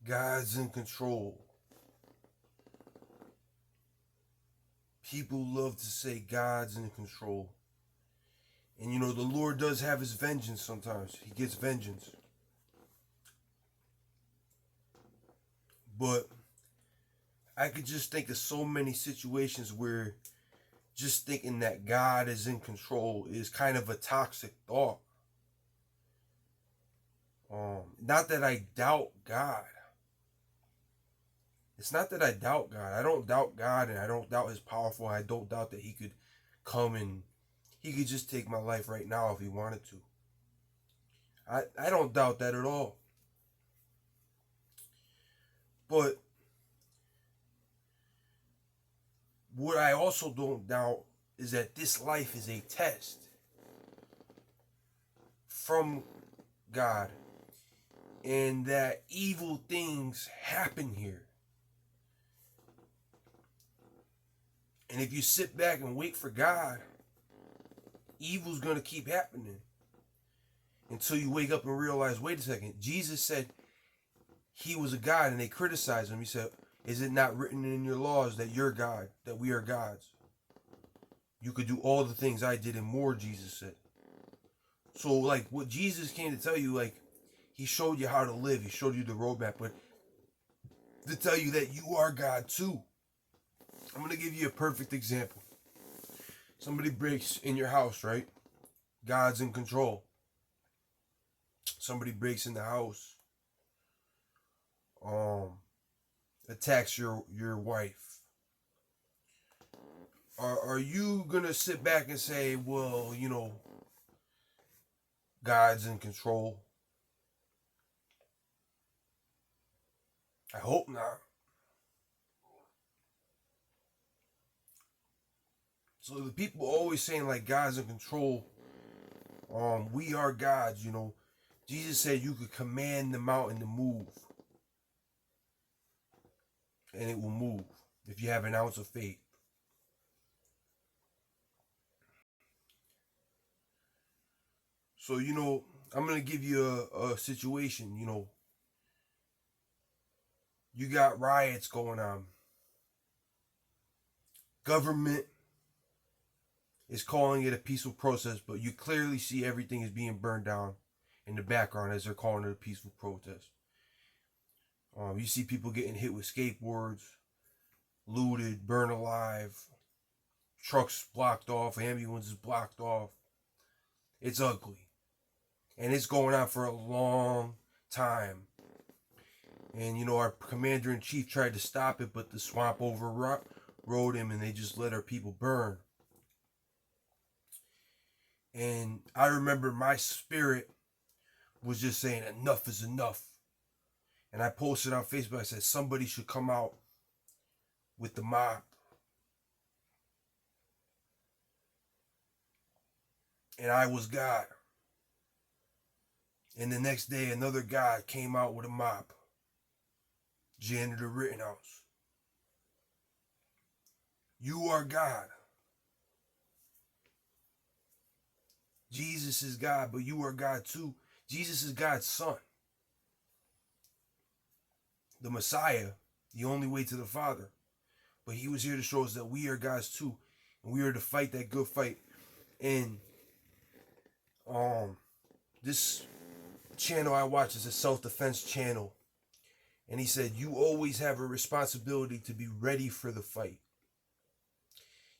God's in control. People love to say God's in control. And the Lord does have his vengeance sometimes. He gets vengeance. But I could just think of so many situations where just thinking that God is in control is kind of a toxic thought. Not that I doubt God. It's not that I doubt God. I don't doubt God, and I don't doubt his powerful. I don't doubt that he could come and he could just take my life right now if he wanted to. I don't doubt that at all. But what I also don't doubt is that this life is a test from God, and that evil things happen here. And if you sit back and wait for God, evil's going to keep happening until you wake up and realize, wait a second, Jesus said he was a God, and they criticized him. He said, is it not written in your laws that you're God, that we are gods? You could do all the things I did and more, Jesus said. So, like, what Jesus came to tell you, like, he showed you how to live. He showed you the roadmap, but to tell you that you are God too. I'm going to give you a perfect example. Somebody breaks in your house, right? God's in control. Somebody breaks in the house, attacks your wife. Are you going to sit back and say, well, God's in control? I hope not. So the people always saying like God's in control. We are gods, Jesus said you could command the mountain to move. And it will move if you have an ounce of faith. So, I'm going to give you a situation, You got riots going on. Government is calling it a peaceful protest, but you clearly see everything is being burned down in the background as they're calling it a peaceful protest. You see people getting hit with skateboards, looted, burned alive, trucks blocked off, ambulances blocked off. It's ugly. And it's going on for a long time. And, our commander-in-chief tried to stop it, but the swamp overrode him and they just let our people burn. And I remember my spirit was just saying, enough is enough. And I posted on Facebook, I said, somebody should come out with the mop. And I was God. And the next day, another guy came out with a mop. Janitor Rittenhouse. You are God. Jesus is God, but you are God too. Jesus is God's son. The Messiah, the only way to the Father. But he was here to show us that we are God's too. And we are to fight that good fight. And this channel I watch is a self-defense channel. And he said, you always have a responsibility to be ready for the fight.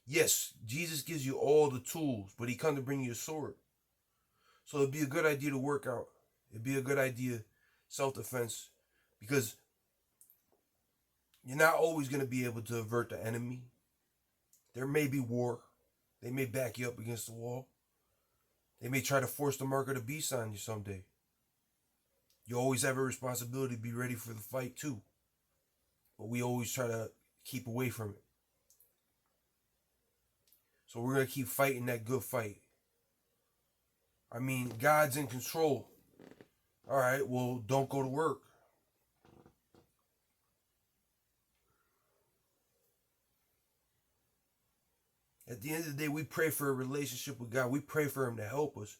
Yes, Jesus gives you all the tools, but he come to bring you a sword. So it'd be a good idea to work out. It'd be a good idea, self-defense, because you're not always going to be able to avert the enemy. There may be war. They may back you up against the wall. They may try to force the mark of the beast on you someday. You always have a responsibility to be ready for the fight too. But we always try to keep away from it. So we're going to keep fighting that good fight. I mean, God's in control. All right, well, don't go to work. At the end of the day, we pray for a relationship with God. We pray for him to help us.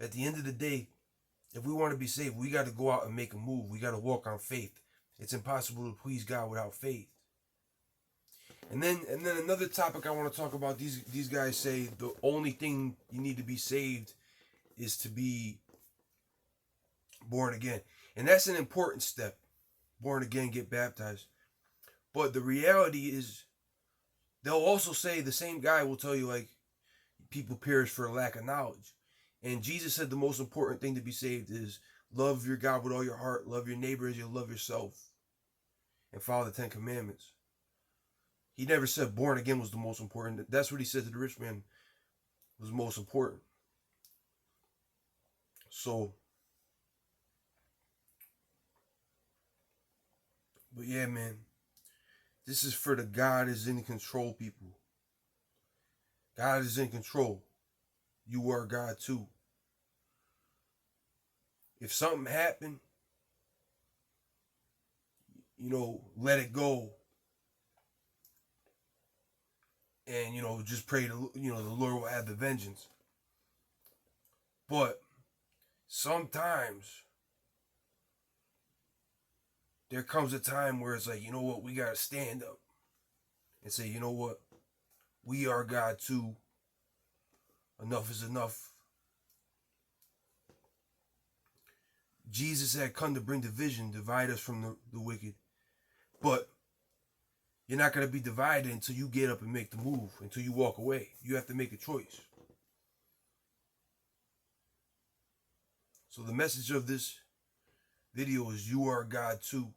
At the end of the day, if we want to be saved, we got to go out and make a move. We got to walk on faith. It's impossible to please God without faith. And then another topic I want to talk about, these guys say the only thing you need to be saved is to be born again. And that's an important step. Born again, get baptized. But the reality is, they'll also say, the same guy will tell you, like, people perish for a lack of knowledge. And Jesus said the most important thing to be saved is love your God with all your heart, love your neighbor as you love yourself, and follow the 10 Commandments. He never said born again was the most important. That's what he said to the rich man was most important. So, but yeah, man, this is for the God is in control people. God is in control. You are God too. If something happened, let it go. And, just pray to, the Lord will have the vengeance. But sometimes there comes a time where it's like, you know what, we got to stand up and say, you know what, we are God too. Enough is enough. Jesus had come to bring division, divide us from the wicked. But you're not going to be divided until you get up and make the move, until you walk away. You have to make a choice. So the message of this video is you are God too.